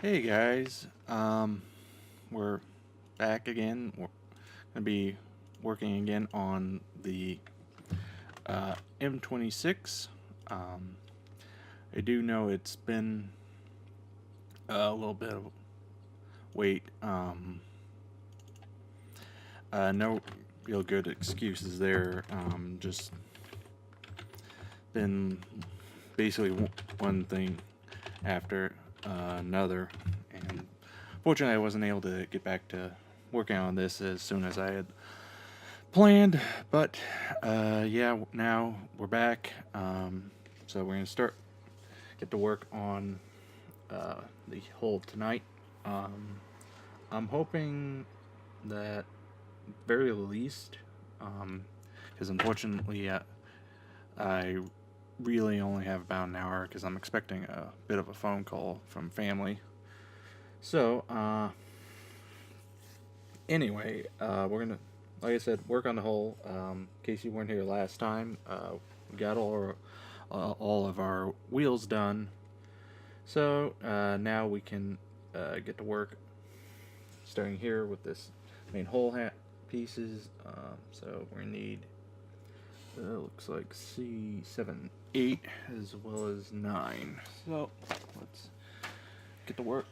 Hey guys, we're back again. We're gonna be working again on the M26. Um, I do know it's been a little bit of wait. No real good excuses there. Just been basically one thing after another, and fortunately, I wasn't able to get back to working on this as soon as I had planned. But yeah, now we're back. So we're gonna get to work on the hull tonight. Um, I'm hoping that very least, because unfortunately, I really only have about an hour because I'm expecting a bit of a phone call from family. So, anyway, we're gonna, like I said, work on the hull. In case you weren't here last time, we got all of our wheels done. So now we can get to work, starting here with this main hull hat pieces. So we're gonna need looks like C7, 8, as well as 9. So let's get to work.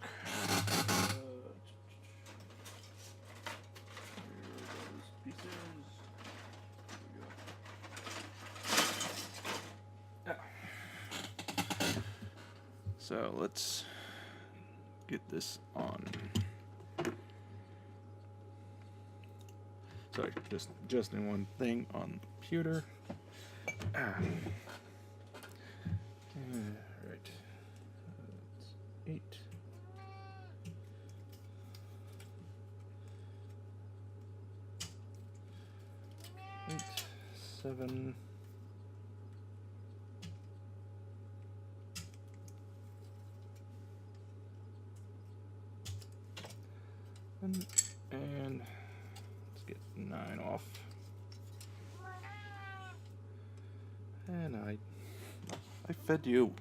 So let's get this on. Sorry, just adjusting one thing on the computer. Right. That's 8. 8, 7. And let's get 9 off. And I fed you.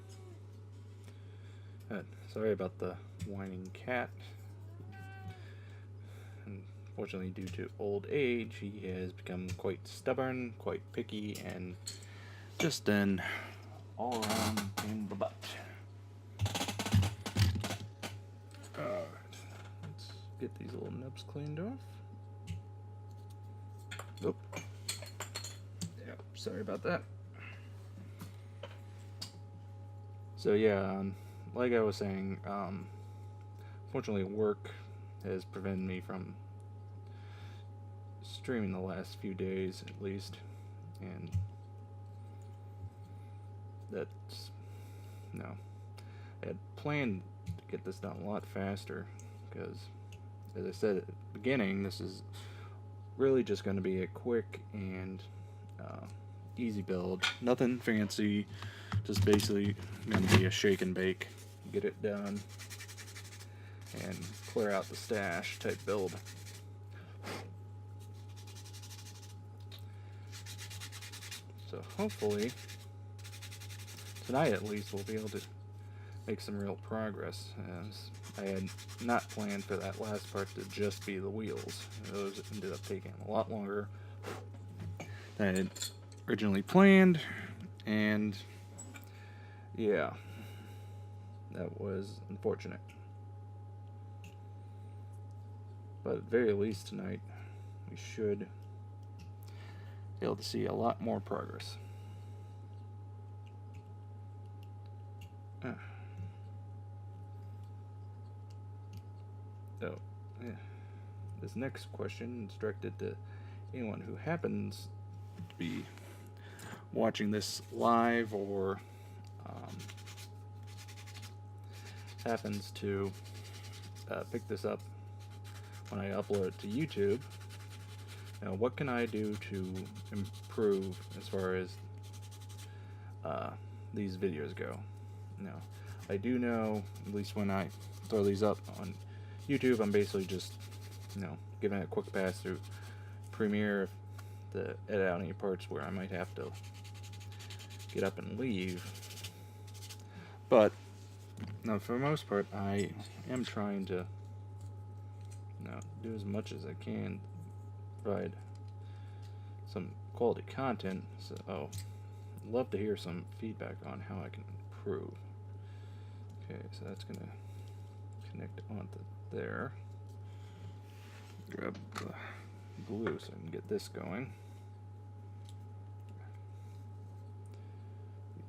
Sorry about the whining cat. Unfortunately, due to old age, he has become quite stubborn, quite picky, and just an all-around pain in the butt. Let's get these little nubs cleaned off. Nope. Yeah, sorry about that. So yeah, like I was saying, fortunately work has prevented me from streaming the last few days at least, and that's I had planned to get this done a lot faster because, as I said at the beginning, this is really just going to be a quick and easy build. Nothing fancy, just basically going to be a shake and bake, get it done, and clear out the stash type build. So hopefully, tonight at least, we'll be able to make some real progress, as I had not planned for that last part to just be the wheels. Those ended up taking a lot longer than I had originally planned, and yeah, that was unfortunate. But at the very least tonight, we should be able to see a lot more progress. So, yeah. This next question is directed to anyone who happens to be watching this live or happens to pick this up when I upload it to YouTube. Now, what can I do to improve as far as these videos go? Now, I do know, at least when I throw these up on YouTube, I'm basically just, giving it a quick pass through Premiere to edit out any parts where I might have to get up and leave. But no, for the most part, I am trying to do as much as I can, provide some quality content. So, I'd love to hear some feedback on how I can improve. Okay, so that's gonna connect onto there. Grab the glue so I can get this going.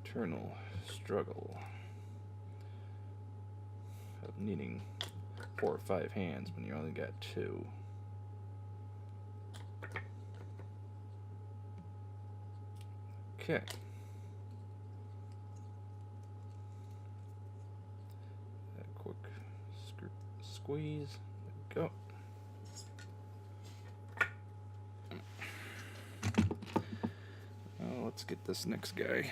Eternal struggle of needing 4 or 5 hands when you only got 2. Okay. A quick squeeze. There we go. Let's get this next guy.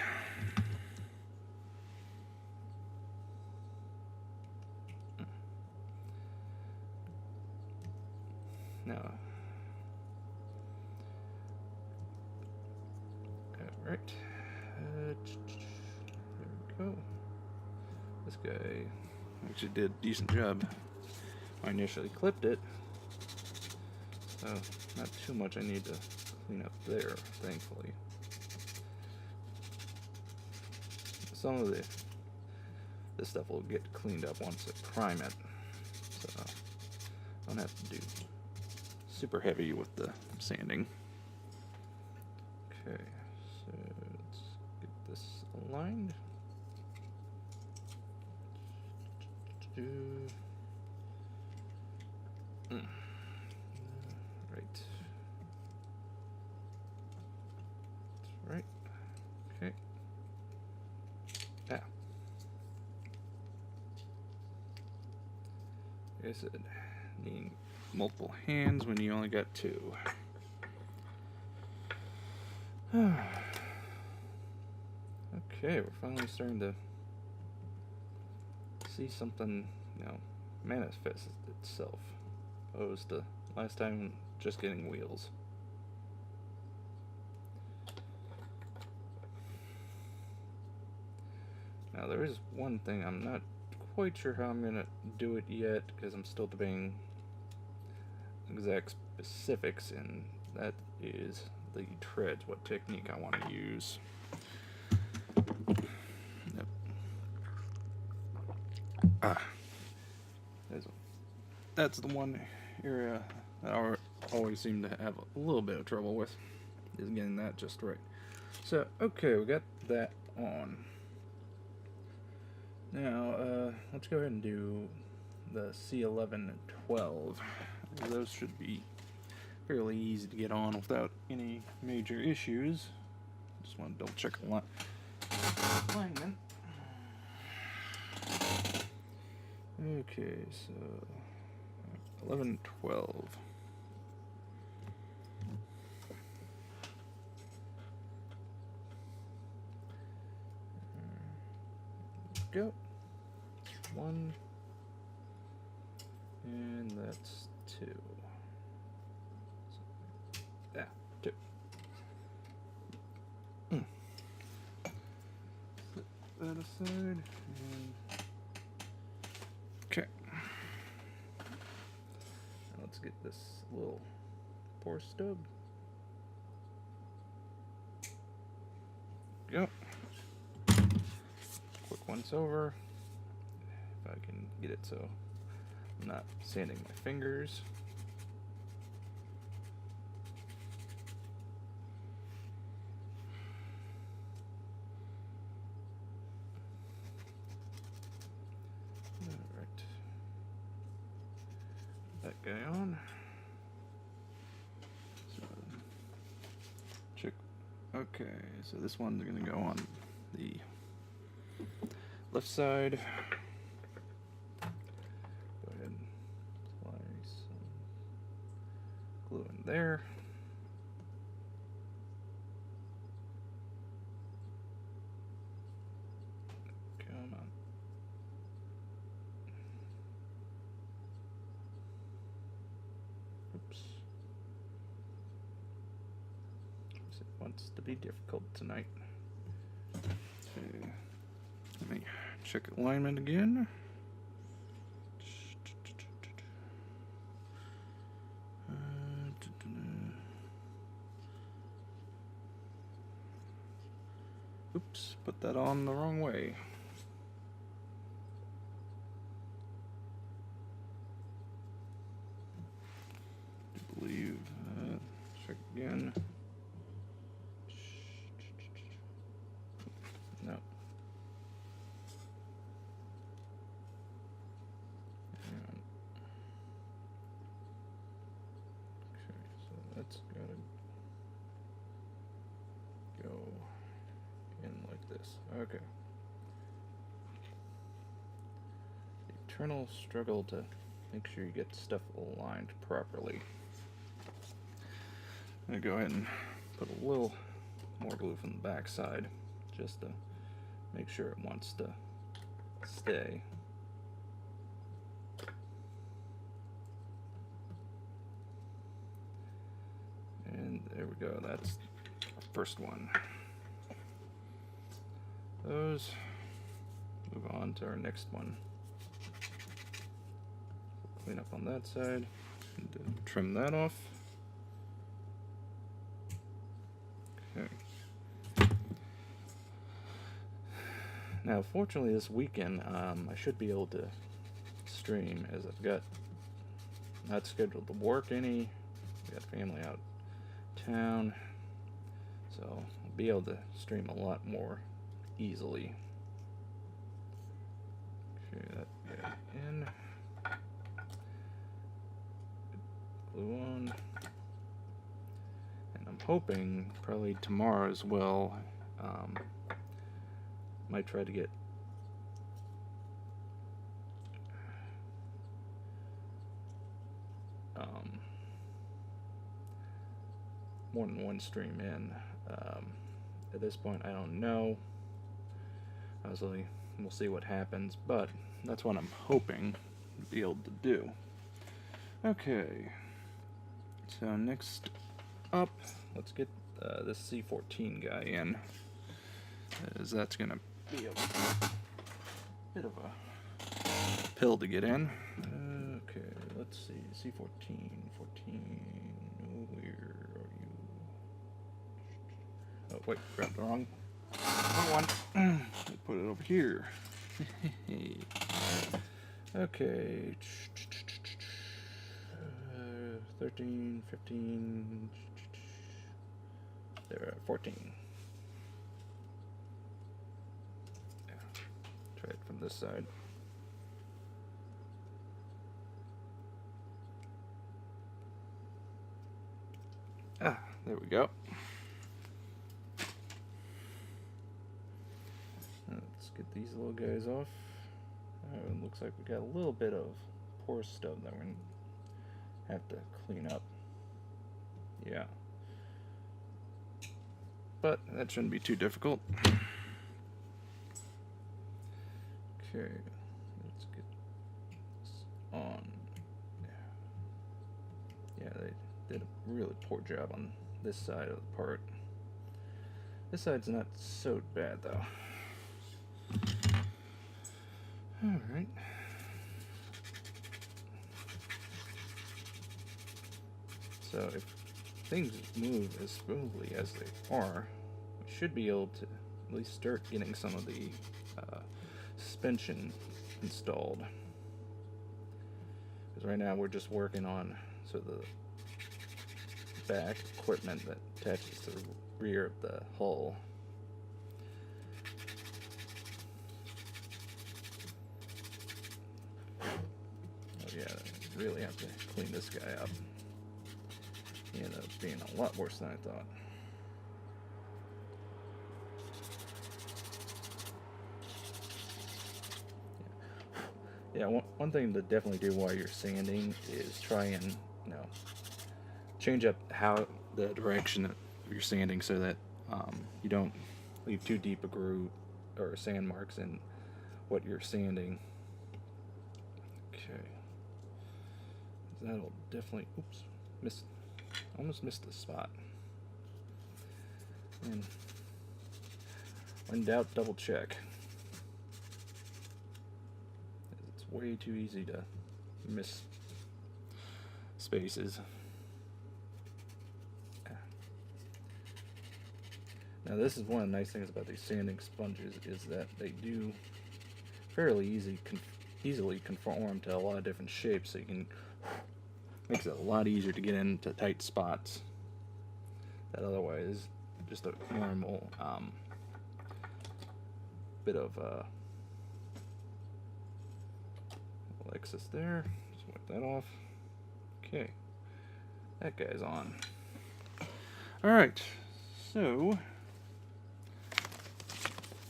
Now, all right. There we go. This guy actually did a decent job. I initially clipped it, so not too much I need to clean up there, thankfully. Some of this stuff will get cleaned up once I prime it, so I don't have to do super heavy with the sanding. Okay, so let's get this aligned. Right. That's right. Okay. Like I said, needing multiple hands when you only got 2. Okay, we're finally starting to see something, manifest itself, opposed to last time just getting wheels. Now there is one thing I'm not quite sure how I'm gonna do it yet, because I'm still debating exact specifics, and that is the treads, what technique I want to use. Yep. That's the one area that I always seem to have a little bit of trouble with, is getting that just right. So, okay, we got that on. Now, let's go ahead and do the C11 and 12. Those should be fairly easy to get on without any major issues. Just want to double check alignment. Okay, so 11, 12. Go. 1, and that's 2. So, 2. Set that aside, and okay. Now let's get this little pour stub. Go. Quick once over. If I can get it so I'm not sanding my fingers. Alright. That guy on. So, check. Okay, so this one's gonna go on the left side. Go ahead and apply some glue in there. Come on. Oops. It wants to be difficult tonight. Okay. Let me check alignment again. Oops, put that on the wrong way. I believe, check again. No. Okay, so that's gotta go in like this. Okay. The eternal struggle to make sure you get stuff aligned properly. I'm gonna go ahead and put a little more glue from the back side just to make sure it wants to stay. And there we go, that's our first one. Those, move on to our next one. Clean up on that side, and trim that off. Okay. Now, fortunately, this weekend, I should be able to stream, as I've got not scheduled to work any. I got family out of town, so I'll be able to stream a lot more easily. Okay, that got in. Glue on. And I'm hoping probably tomorrow as well. Might try to get more than one stream in. At this point, I don't know. Obviously, we'll see what happens, but that's what I'm hoping to be able to do. Okay, so next up, let's get this C14 guy in, as that's gonna be a bit of a pill to get in. Okay, let's see, C14, 14, where are you? Oh wait, grabbed the wrong one. Put it over here. Okay. 13, 15. There, 14. Yeah. Try it from this side. Ah, there we go. Let's get these little guys off. It looks like we got a little bit of porous stuff that we're going to have to clean up. Yeah. But that shouldn't be too difficult. Okay, let's get this on. Yeah, they did a really poor job on this side of the part. This side's not so bad though. Alright. So if things move as smoothly as they are, we should be able to at least start getting some of the suspension installed. Because right now we're just working on the back equipment that attaches to the rear of the hull. Oh yeah, I really have to clean this guy up. He ended up being a lot worse than I thought. Yeah, one thing to definitely do while you're sanding is try and, change up how the direction of your sanding so that you don't leave too deep a groove or sand marks in what you're sanding. Okay. That'll definitely, almost missed the spot. And when in doubt, double check. It's way too easy to miss spaces. Now this is one of the nice things about these sanding sponges, is that they do fairly easily conform to a lot of different shapes, so you can makes it a lot easier to get into tight spots that otherwise just a normal bit of excess there. Just wipe that off. Okay, that guy's on. All right, so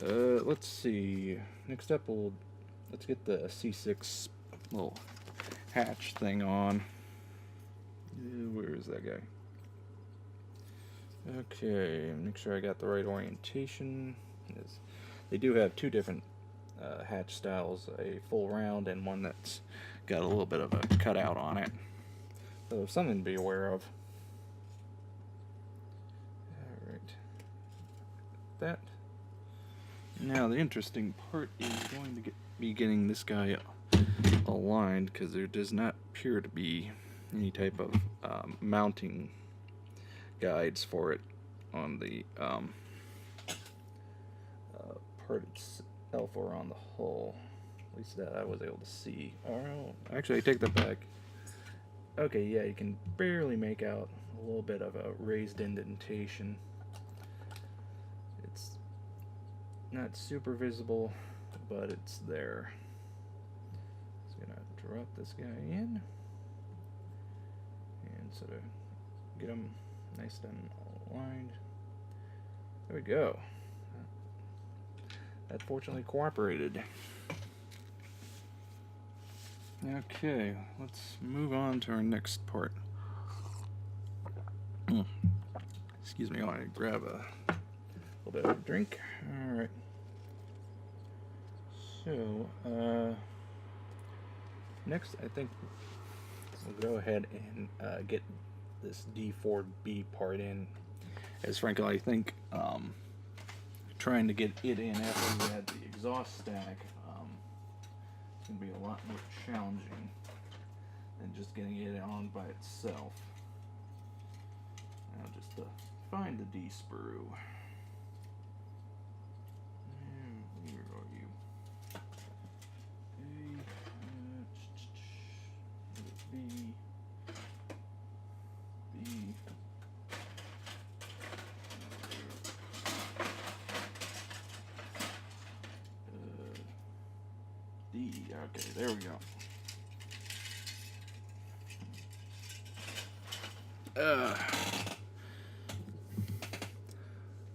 let's see. Next up, let's get the C6 little hatch thing on. Where is that guy? Okay, make sure I got the right orientation. They do have two different hatch styles, a full round and one that's got a little bit of a cutout on it. So something to be aware of. Alright. That. Now the interesting part is going to be getting this guy aligned, because there does not appear to be any type of mounting guides for it on the part itself or on the hull. At least that I was able to see. Oh, actually, I take that back. Okay, yeah, you can barely make out a little bit of a raised indentation. It's not super visible, but it's there. Just gonna drop this guy in and sort of get him nice and aligned. There we go. That fortunately cooperated. Okay, let's move on to our next part. Excuse me, I want to grab a little bit of a drink. Alright. So, next I think we'll go ahead and get this D4B part in. As frankly, I think trying to get it in after we had the exhaust stack is going to be a lot more challenging than just getting it on by itself. Now just to find the D sprue. Where are you? B. D. Okay, there we go.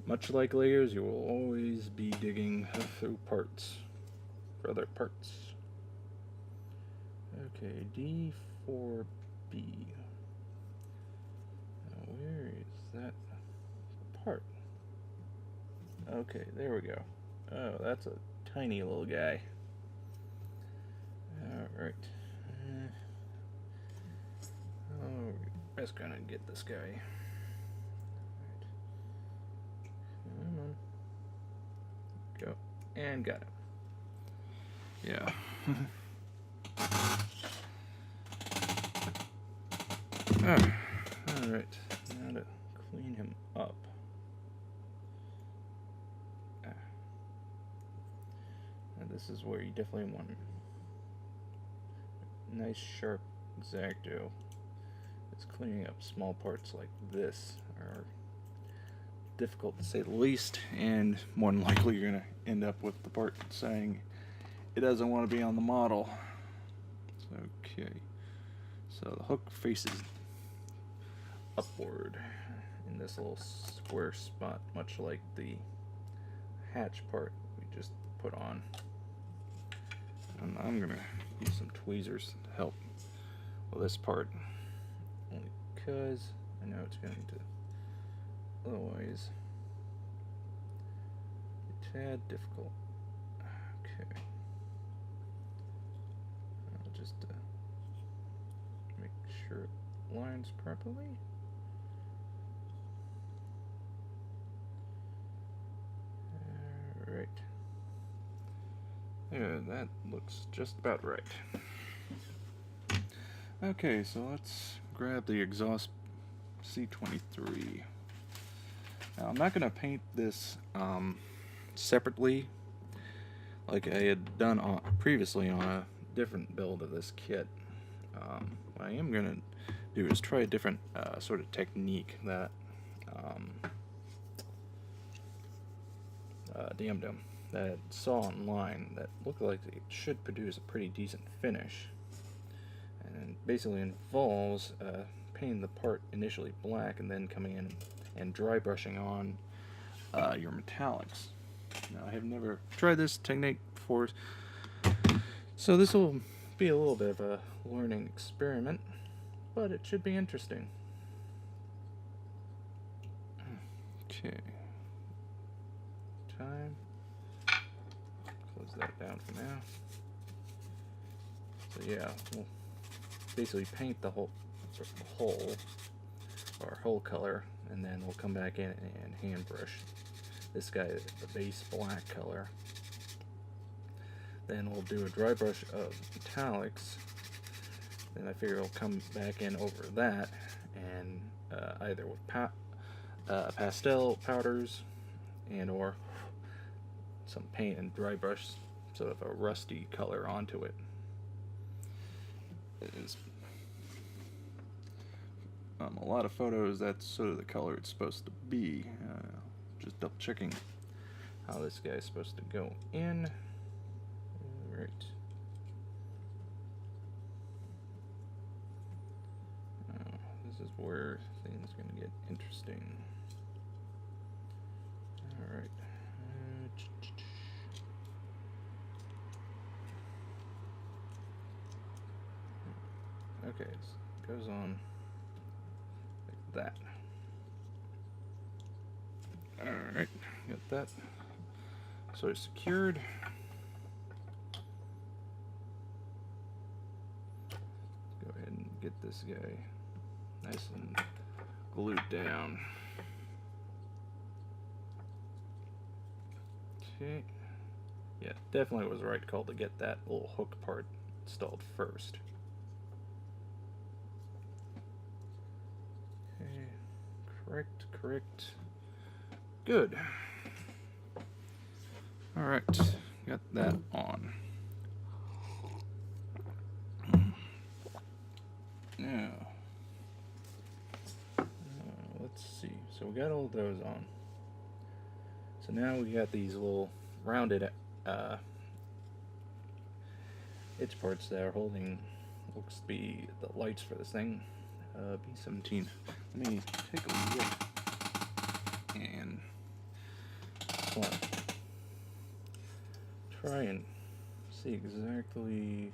Much like layers, you will always be digging through parts for other parts. Okay, D4B. Now, where is that part? Okay, there we go. Oh, that's a tiny little guy. Alright. Oh, let's kind of get this guy. Right. Come on. Go. And got him. Yeah. Alright. Now to clean him up. Now this is where you definitely want nice sharp X-Acto. It's cleaning up small parts like this are difficult to say the least, and more than likely you're going to end up with the part saying it doesn't want to be on the model. Okay, so the hook faces upward in this little square spot, much like the hatch part we just put on. And I'm going to use some tweezers to help with this part, only because I know it's going to otherwise be a tad difficult. Okay, I'll just make sure it lines properly. Alright. Yeah, that looks just about right. Okay, so let's grab the exhaust C23. Now, I'm not going to paint this separately like I had done previously on a different build of this kit. What I am going to do is try a different sort of technique that Dum that I saw online that looked like it should produce a pretty decent finish. And it basically involves painting the part initially black and then coming in and dry brushing on your metallics. Now, I have never tried this technique before, so this will be a little bit of a learning experiment, but it should be interesting. Okay. Time. Close that down for now. So yeah, we'll basically paint the whole color, and then we'll come back in and hand brush this guy, the base black color. Then we'll do a dry brush of metallics. Then I figure we'll come back in over that and either with pastel powders and or some paint and dry brush sort of a rusty color onto it. Is a lot of photos, that's sort of the color it's supposed to be. Just double checking how this guy is supposed to go in. Alright. This is where things are going to get interesting. Alright. Okay, so it goes on like that. Alright, got that sort of secured. Go ahead and get this guy nice and glued down. Okay. Yeah, definitely was the right call to get that little hook part installed first. Correct. Good. Alright, got that on. Now, let's see. So we got all those on. So now we got these little rounded edge parts that are holding, looks to be the lights for this thing. B17. Let me take a look and try and see exactly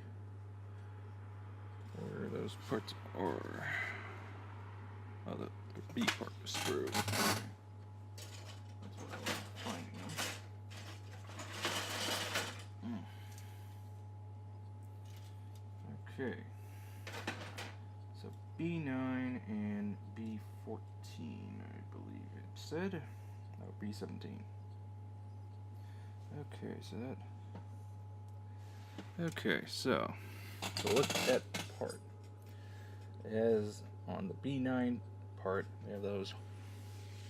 where those parts are. Oh, the B part was through. That's what I'm finding them. Okay. So B9 and B14, I believe it said. Oh, B17. Okay, so look at that part. It has on the B9 part, we have those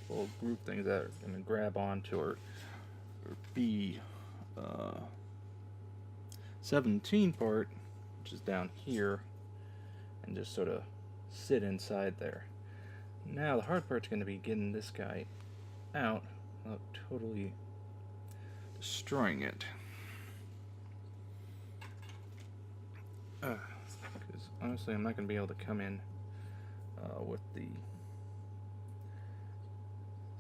little group things that are going to grab onto our B17 part, which is down here, and just sort of sit inside there. Now the hard part's going to be getting this guy out without totally destroying it. Because honestly, I'm not going to be able to come in with the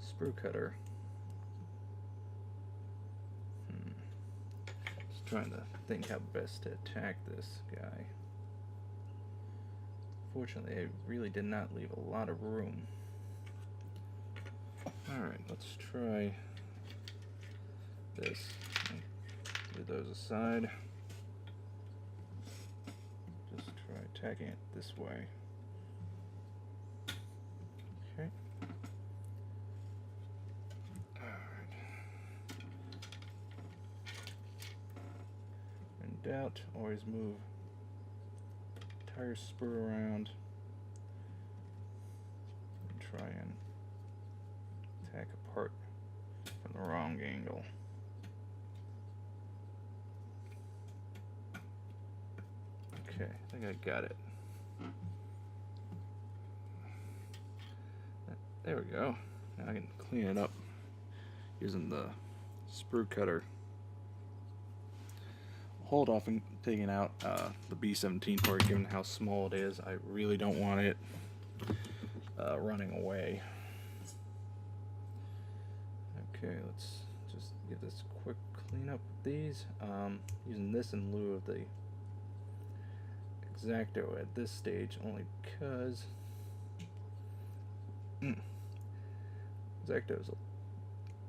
sprue cutter. Just trying to think how best to attack this guy. Fortunately, I really did not leave a lot of room. Alright, let's try this. Leave those aside. Just try attacking it this way. Okay. Alright. In doubt, always move entire sprue around and try and attack a angle. Okay, I think I got it. There we go. Now I can clean it up using the sprue cutter. Hold off on taking out the B-17 part, given how small it is. I really don't want it running away. Okay, let's just give this a quick cleanup with these. Using this in lieu of the X-Acto at this stage, only because X-Acto is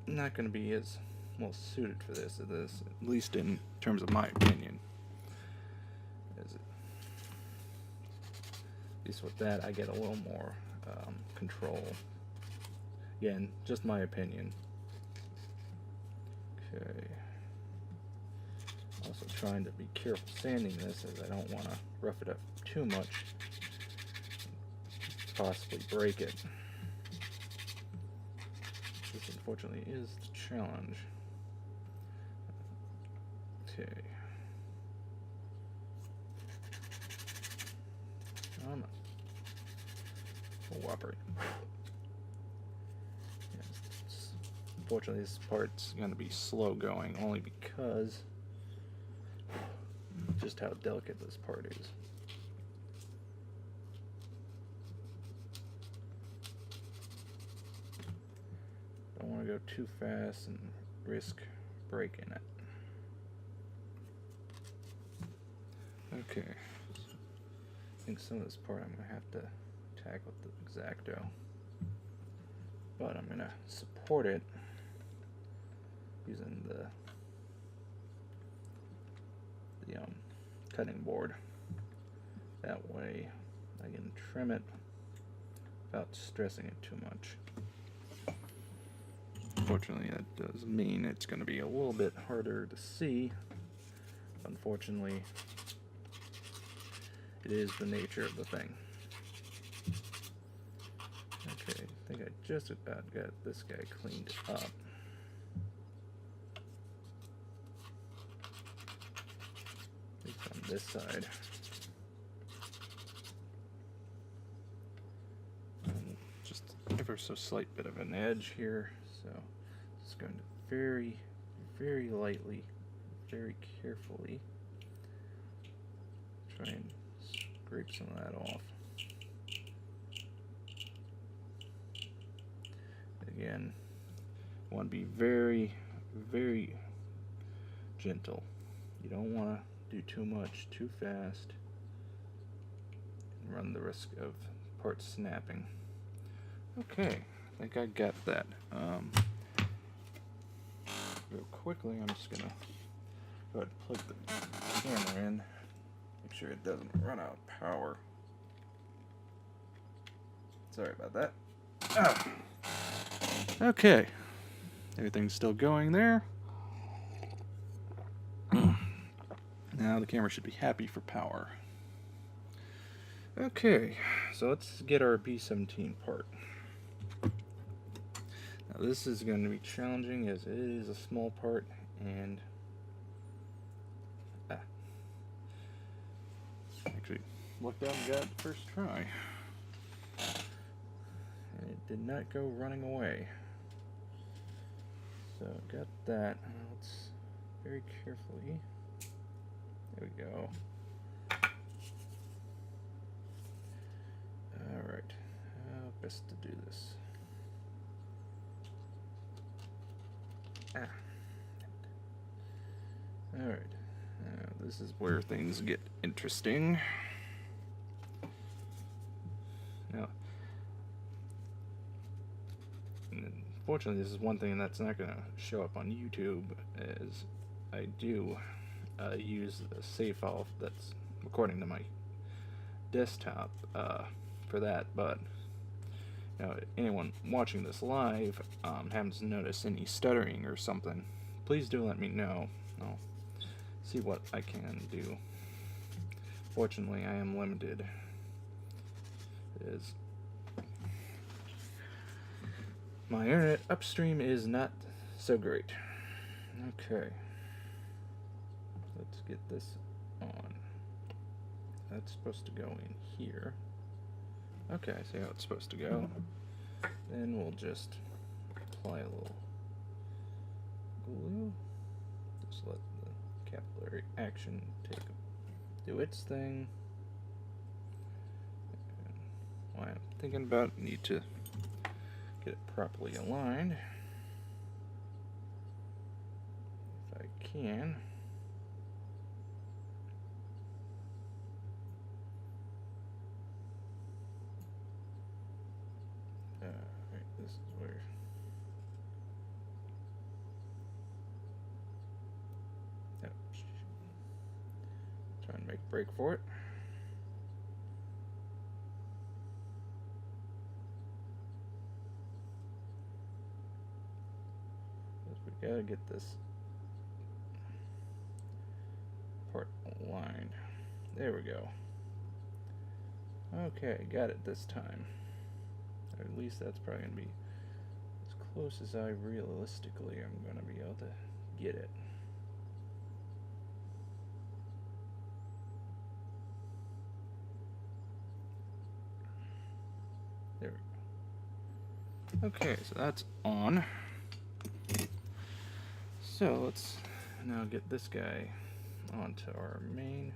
not going to be as well suited for this, at least in terms of my opinion. At least with that, I get a little more control. Again, just my opinion. Okay. Also trying to be careful sanding this, as I don't want to rough it up too much, possibly break it. This unfortunately is the challenge. Okay. Cooperate. Unfortunately, this part's going to be slow going, only because just how delicate this part is. Don't want to go too fast and risk breaking it. Okay, I think some of this part I'm going to have to tack with the X-Acto, but I'm going to support it using the cutting board. That way I can trim it without stressing it too much. Unfortunately, that does mean it's going to be a little bit harder to see. Unfortunately, it is the nature of the thing. Okay, I think I just about got this guy cleaned up. At least on this side. And just ever so slight bit of an edge here, so just going to very, very lightly, very carefully try and scrape some of that off. Again, want to be very, very gentle. You don't want to do too much too fast and run the risk of parts snapping. Okay, I think I got that. Real quickly, I'm just gonna go ahead and plug the camera in. Make sure it doesn't run out of power. Sorry about that. Okay, everything's still going there. Now the camera should be happy for power. Okay, so let's get our B-17 part. Now this is going to be challenging as it is a small part, and actually looked out and got it first try. And it did not go running away. So got that. Now let's very carefully. There we go. Alright. How best to do this? Alright. Now this is where things get interesting. Now, unfortunately, this is one thing that's not going to show up on YouTube, as I do use a save file that's recording to my desktop for that, but you know, anyone watching this live happens to notice any stuttering or something, please do let me know. I'll see what I can do. Fortunately, I am limited. My internet upstream is not so great. Okay. Let's get this on. That's supposed to go in here. Okay, I see how it's supposed to go. Then we'll just apply a little glue. Just let the capillary action do its thing. And while I'm thinking about it, need to get it properly aligned. If I can. Right, this is where. Yep. Try and make a break for it. We gotta get this part aligned. There we go. Okay, got it this time. Or at least that's probably gonna be as close as I realistically am gonna be able to get it. There we go. Okay, so that's on. So let's now get this guy onto our main.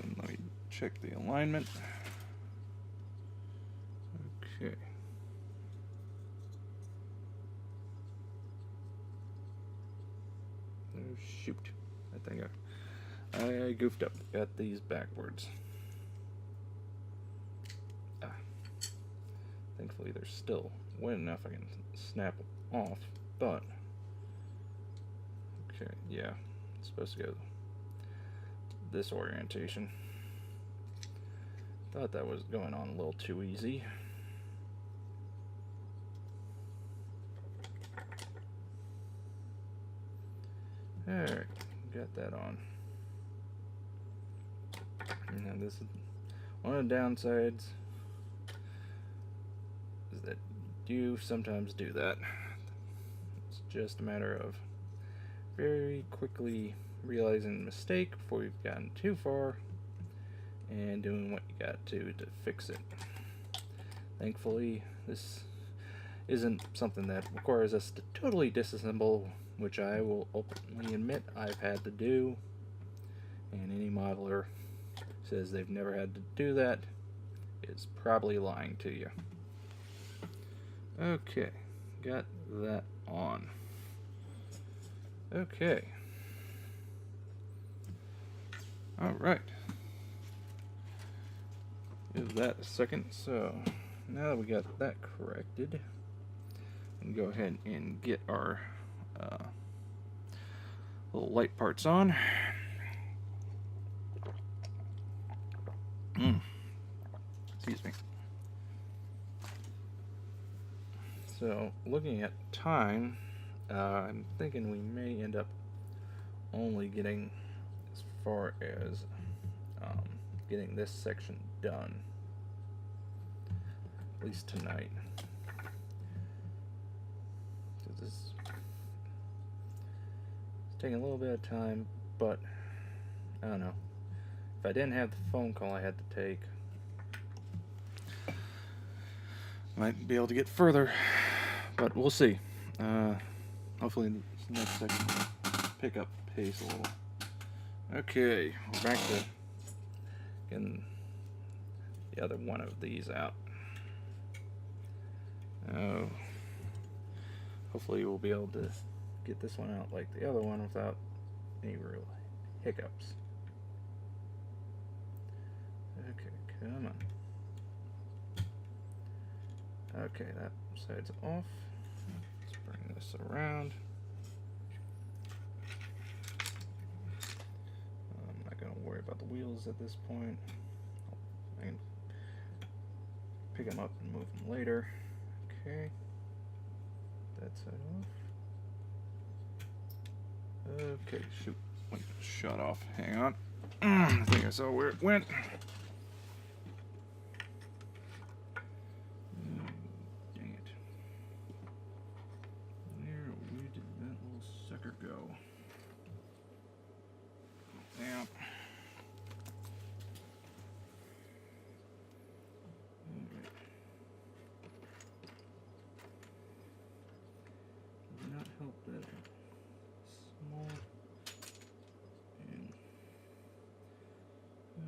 And let me check the alignment. Okay. Oh shoot. I think I goofed up. Got these backwards. Thankfully they're still wet enough I can snap them off, but okay, yeah, it's supposed to go this orientation. Thought that was going on a little too easy. Alright, got that on. Now this is one of the downsides is that you sometimes do that. It's just a matter of very quickly realizing the mistake before you've gotten too far and doing what you got to fix it. Thankfully, this isn't something that requires us to totally disassemble, which I will openly admit I've had to do, and any modeler says they've never had to do that is probably lying to you. Okay, got that on. Okay. Alright. Give that a second. So, now that we got that corrected, we can go ahead and get our little light parts on. Excuse me. So, looking at time, I'm thinking we may end up only getting as far as getting this section done, at least tonight. This is taking a little bit of time, but I don't know. If I didn't have the phone call I had to take, might be able to get further, but we'll see. Hopefully this next section will pick up pace a little. Okay, we're back to getting the other one of these out. Hopefully we'll be able to get this one out like the other one without any real hiccups. Okay, come on. Okay, that side's off. Let's bring this around. I'm not going to worry about the wheels at this point. I can pick them up and move them later. Okay. That side off. Okay, shoot. Wait, shut off. Hang on. I think I saw where it went. Dang it. Where did that little sucker go? Yeah. Does not help that small. And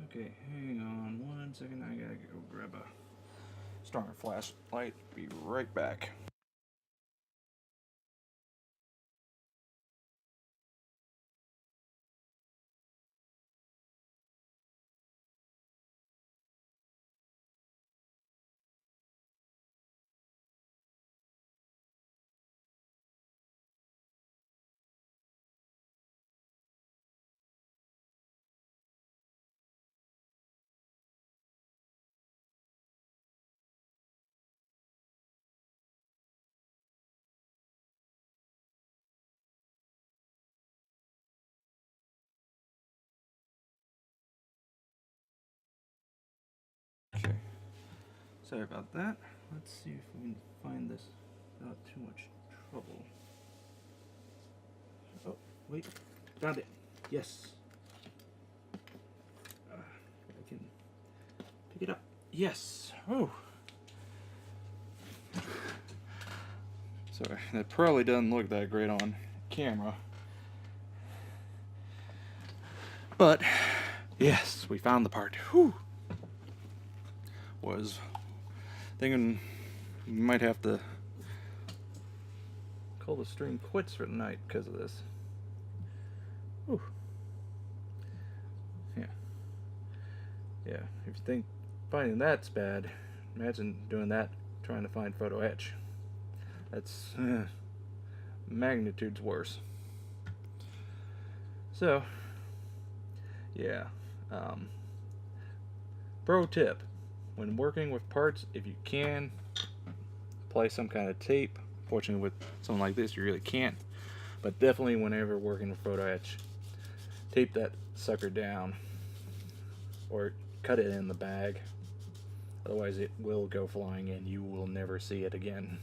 okay, hang on 1 second. I gotta go grab a stronger flashlight. Be right back. Okay, sorry about that. Let's see if we can find this without too much trouble. Oh, wait, found it. Yes. I can pick it up. Yes. Oh. Sorry, that probably doesn't look that great on camera. But, yes, we found the part. Whew. Was thinking we might have to call the stream quits for the night because of this. Whew. Yeah. Yeah, if you think finding that's bad, imagine doing that trying to find photo etch. That's magnitudes worse. So, yeah. Pro tip: when working with parts, if you can, apply some kind of tape. Fortunately, with something like this, you really can't. But definitely, whenever working with photo etch, tape that sucker down, or cut it in the bag. Otherwise, it will go flying, and you will never see it again.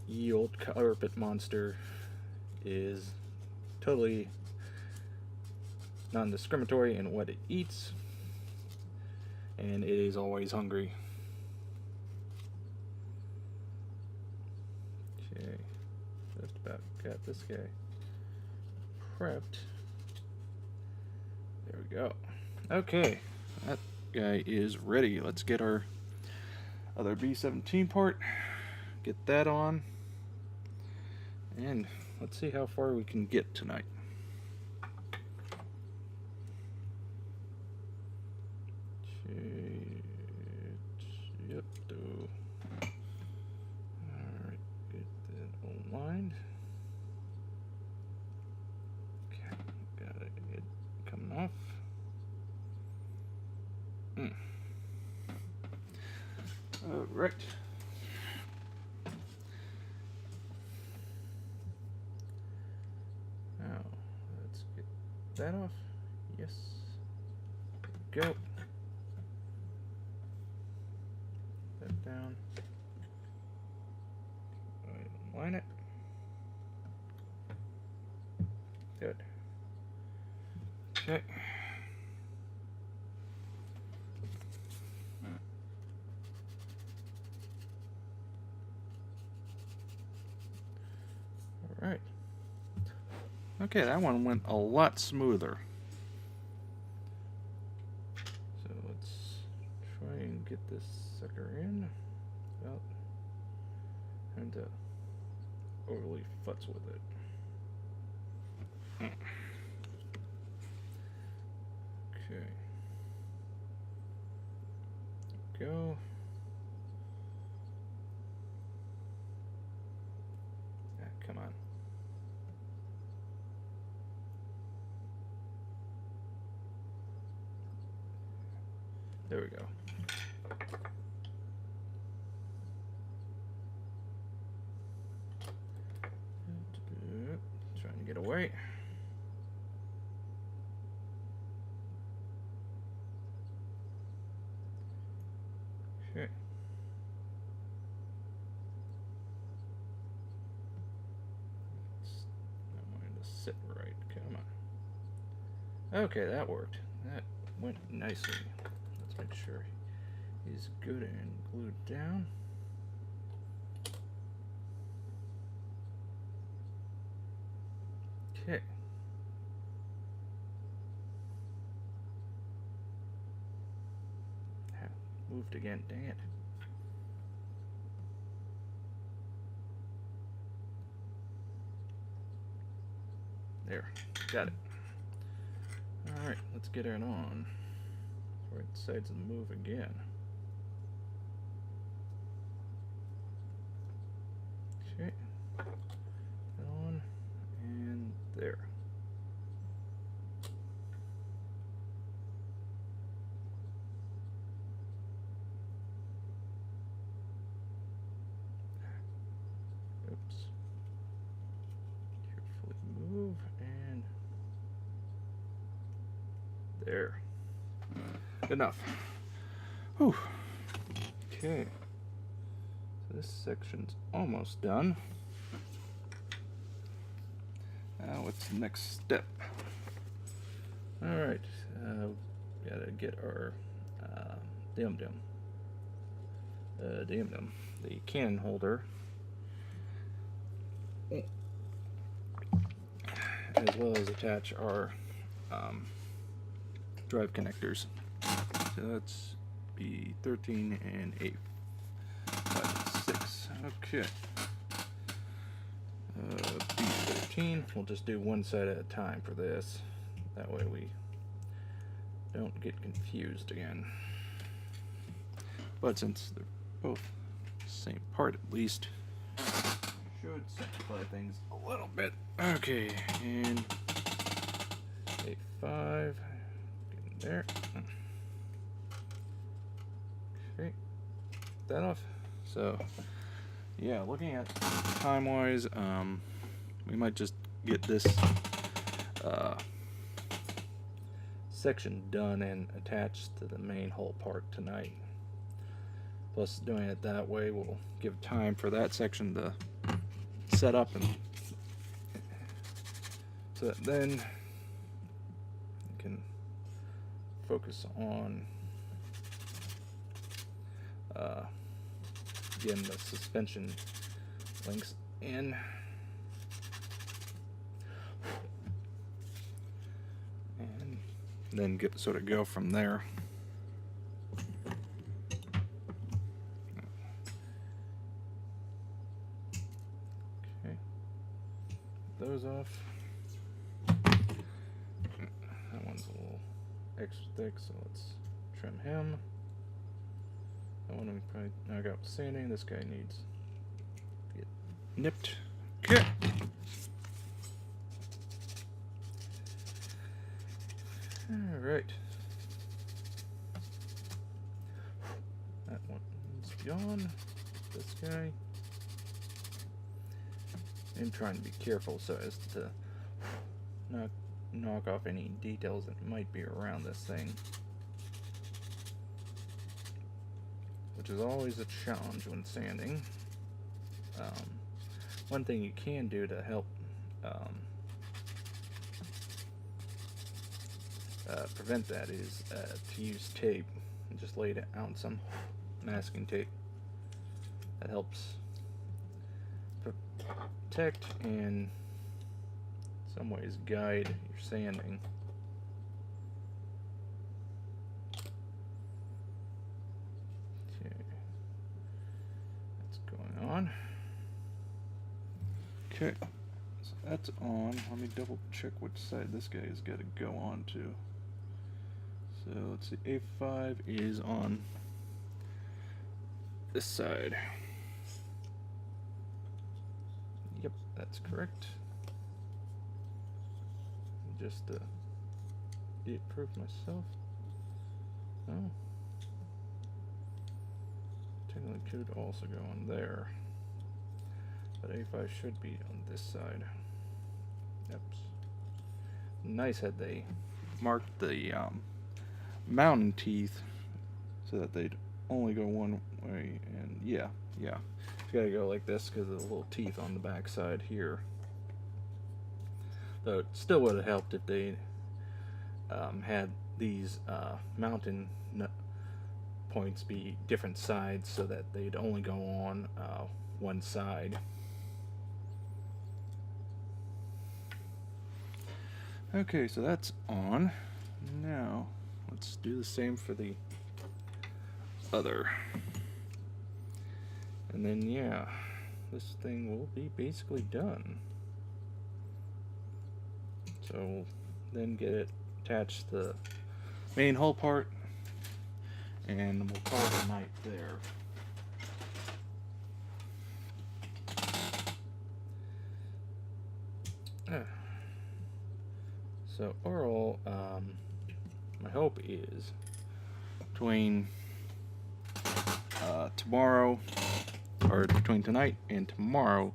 Ye old carpet monster is totally non-discriminatory in what it eats, and it is always hungry. Okay, just about got this guy prepped. There we go. Okay, that guy is ready. Let's get our other B-17 part, get that on, and let's see how far we can get tonight. Yep, alright, get that aligned. Okay, got it coming off. Alright. Now, let's get that off. Yes. Go. That down. Align it. Good. Okay. Alright. Okay, that one went a lot smoother. So let's try and get this sucker in without having to overly futz with it. Okay. Go. Ah, come on. There we go. Trying to get away. Okay. Okay, that worked. That went nicely. Let's make sure he's good and glued down. Okay. Moved again, dang it. There, got it. Alright, let's get it on. Before it decides to move again. Okay. On, and there. Oops. Carefully move, and there. Good enough. Whew. Okay. So this section's almost done. Now what's the next step? Alright. Gotta get our dum-dum. The cannon holder. As well as attach our drive connectors. So that's B13 and A56. Okay. B13, we'll just do one side at a time for this. That way we don't get confused again. But since they're both the same part at least, should simplify things a little bit. Okay, and A5, get in there. Okay, that off. So, yeah, looking at time-wise, we might just get this section done and attached to the main hull part tonight. Plus, doing it that way will give time for that section to set up, and so that then you can focus on getting the suspension links in. And then sort of go from there. Okay, those off. That one's a little extra thick, so let's trim him. That one we probably knock out sanding. This guy needs to get nipped. Okay. Alright. That one needs to be on. This guy. I'm trying to be careful so as to not knock off any details that might be around this thing. Which is always a challenge when sanding. One thing you can do to help prevent that is to use tape and just lay it out some masking tape. That helps protect and in some ways guide your sanding. Okay, that's going on. Okay, so that's on. Let me double check which side this guy has got to go on to. So let's see, A5 is on this side. Yep, that's correct. Just be it proof myself. Oh, technically could also go on there, but A5 should be on this side. Yep. Nice had they marked the mountain teeth so that they'd only go one way, and yeah, it's gotta go like this because of the little teeth on the back side here. Though it still would have helped if they had these mountain points be different sides so that they'd only go on one side. Okay, so that's on. Now, let's do the same for the other. And then, yeah, this thing will be basically done. So we'll then get it attached to the main hull part, and we'll call it a night there. So overall, my hope is between tomorrow, or between tonight and tomorrow,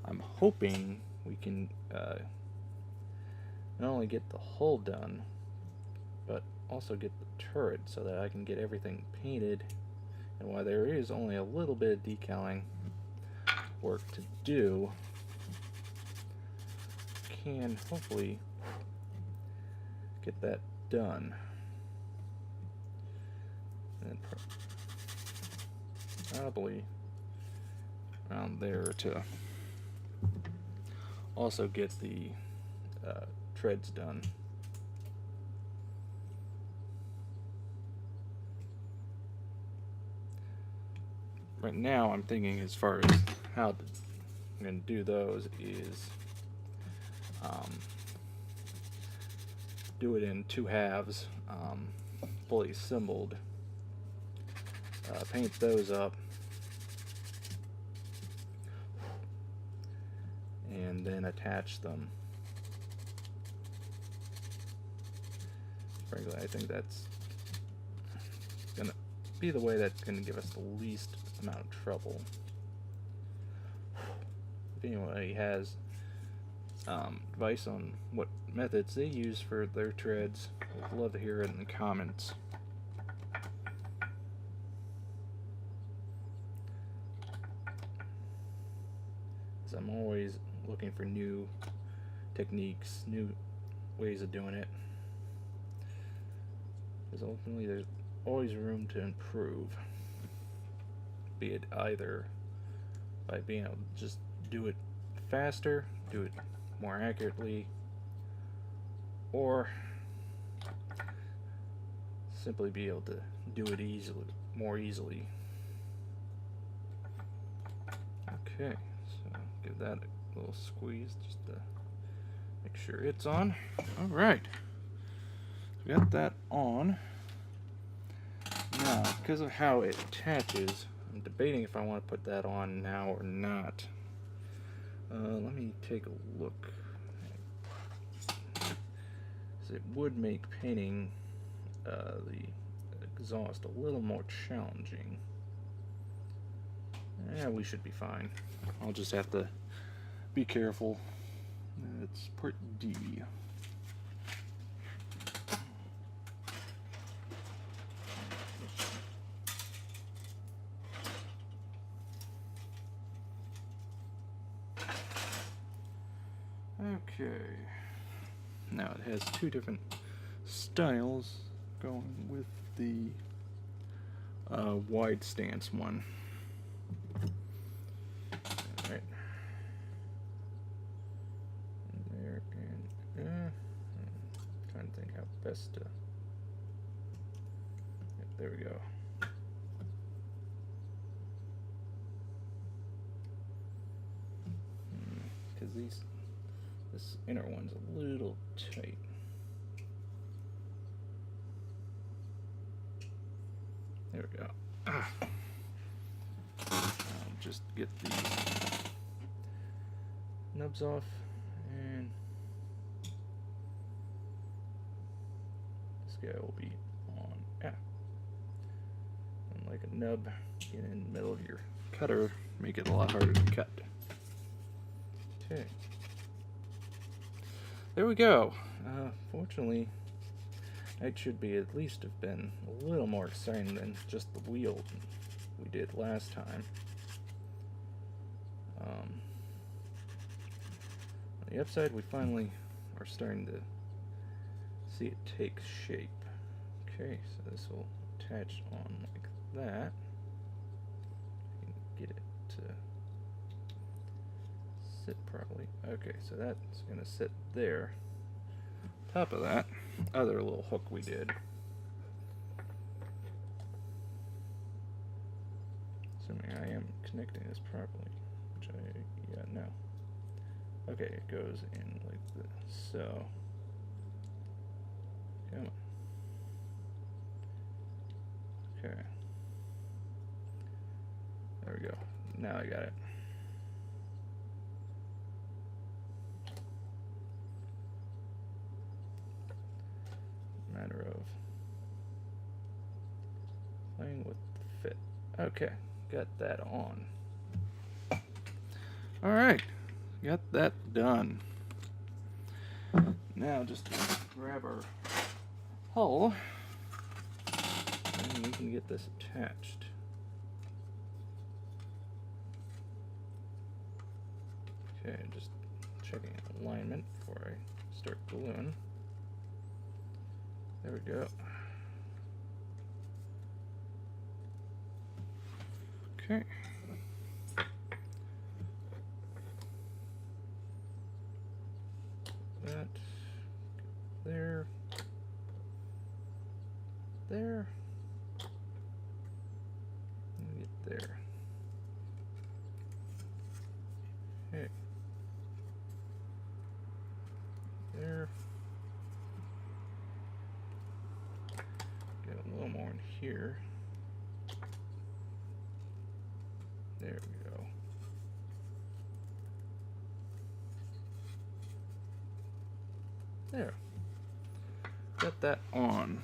I'm hoping we can not only get the hull done, but also get the turret so that I can get everything painted. And while there is only a little bit of decaling work to do, can hopefully get that done. And probably around there to also get the treads done. Right now I'm thinking, as far as how I'm going to do those, is do it in two halves, fully assembled, paint those up, and then attach them. Frankly, I think that's gonna be the way that's gonna give us the least amount of trouble. If anybody has advice on what methods they use for their treads, I'd love to hear it in the comments. Because I'm always looking for new techniques, new ways of doing it. Because ultimately there's always room to improve. Be it either by being able to just do it faster, do it more accurately, or simply be able to do it more easily. Okay, so give that a little squeeze just to make sure it's on. All right, we got that on. Now, because of how it attaches, I'm debating if I want to put that on now or not. Let me take a look. It would make painting the exhaust a little more challenging. Yeah, we should be fine. I'll just have to be careful. It's part D. Okay. Now it has two different styles going with the wide stance one. Alright. There and I'm trying to think how best to. Yep, there we go. Because this inner one's a little tight. There we go. I'll just get the nubs off, and this guy will be on. And like a nub, get in the middle of your cutter, make it a lot harder to cut. Okay. There we go. Fortunately, it should be at least have been a little more exciting than just the wheel we did last time. On the upside, we finally are starting to see it takes shape. Okay, so this will attach on like that. Get it to sit properly. Okay, so that's gonna sit there. Top of that other little hook we did. Assuming I am connecting this properly, which no. Okay, it goes in like this. So, come on. Okay. There we go. Now I got it. Matter of playing with the fit. Okay, got that on. All right, got that done. Now just grab our hull and we can get this attached. Okay, just checking alignment before I start gluing. There we go. Okay. That there. There. And get there. Okay. There. Get a little more in here. There we go. There. Got that on.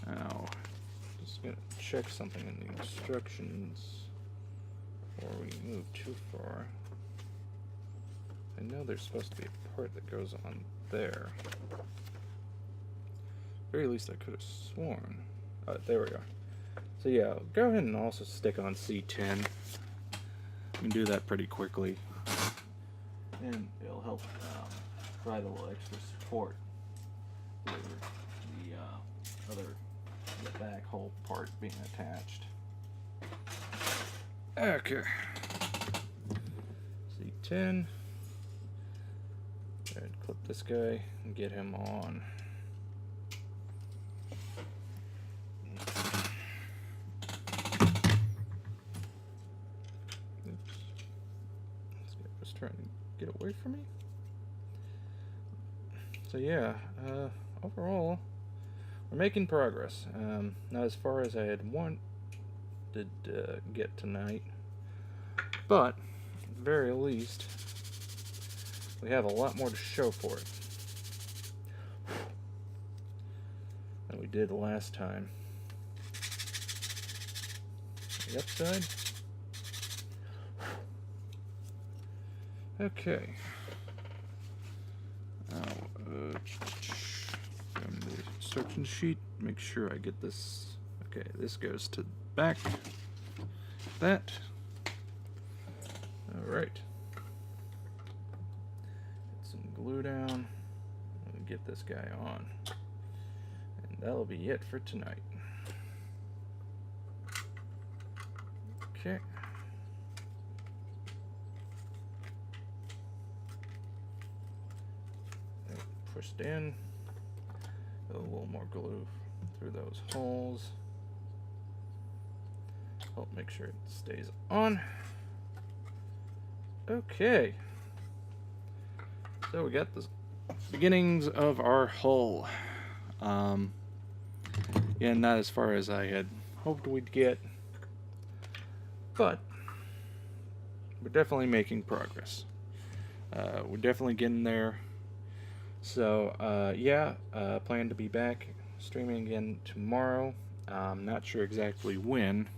Now, just gonna check something in the instructions before we move too far. I know there's supposed to be a part that goes on there. At the very least I could have sworn. There we go. So yeah, go ahead and also stick on C10. You can do that pretty quickly. And it'll help provide a little extra support for the back hole part being attached. Okay. C10. Go ahead and clip this guy and get him on. Trying to get away from me. So yeah, overall, we're making progress. Not as far as I had wanted to get tonight, but at the very least, we have a lot more to show for it than we did last time. The upside. Okay. Now, from the instruction sheet, make sure I get this. Okay, this goes to the back. That. All right. Get some glue down and get this guy on. And that'll be it for tonight. Okay. Pushed in, a little more glue through those holes. Help make sure it stays on. Okay, so we got the beginnings of our hull. Yeah, not as far as I had hoped we'd get, but we're definitely making progress. We're definitely getting there. So, yeah, plan to be back streaming again tomorrow. Not sure exactly when.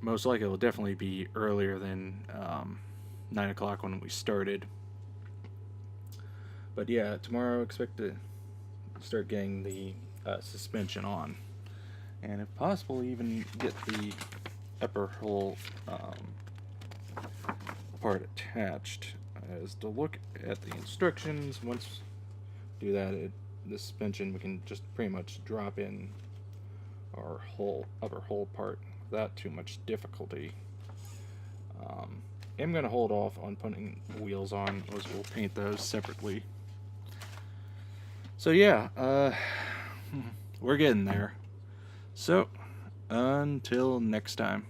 Most likely it'll definitely be earlier than 9 o'clock when we started. But yeah, tomorrow I expect to start getting the suspension on. And if possible, even get the upper hull part attached. is to look at the instructions. Once do that, the suspension, we can just pretty much drop in our whole upper hull part without too much difficulty. I'm going to hold off on putting wheels on, as we'll paint those separately. So yeah, we're getting there. So, until next time.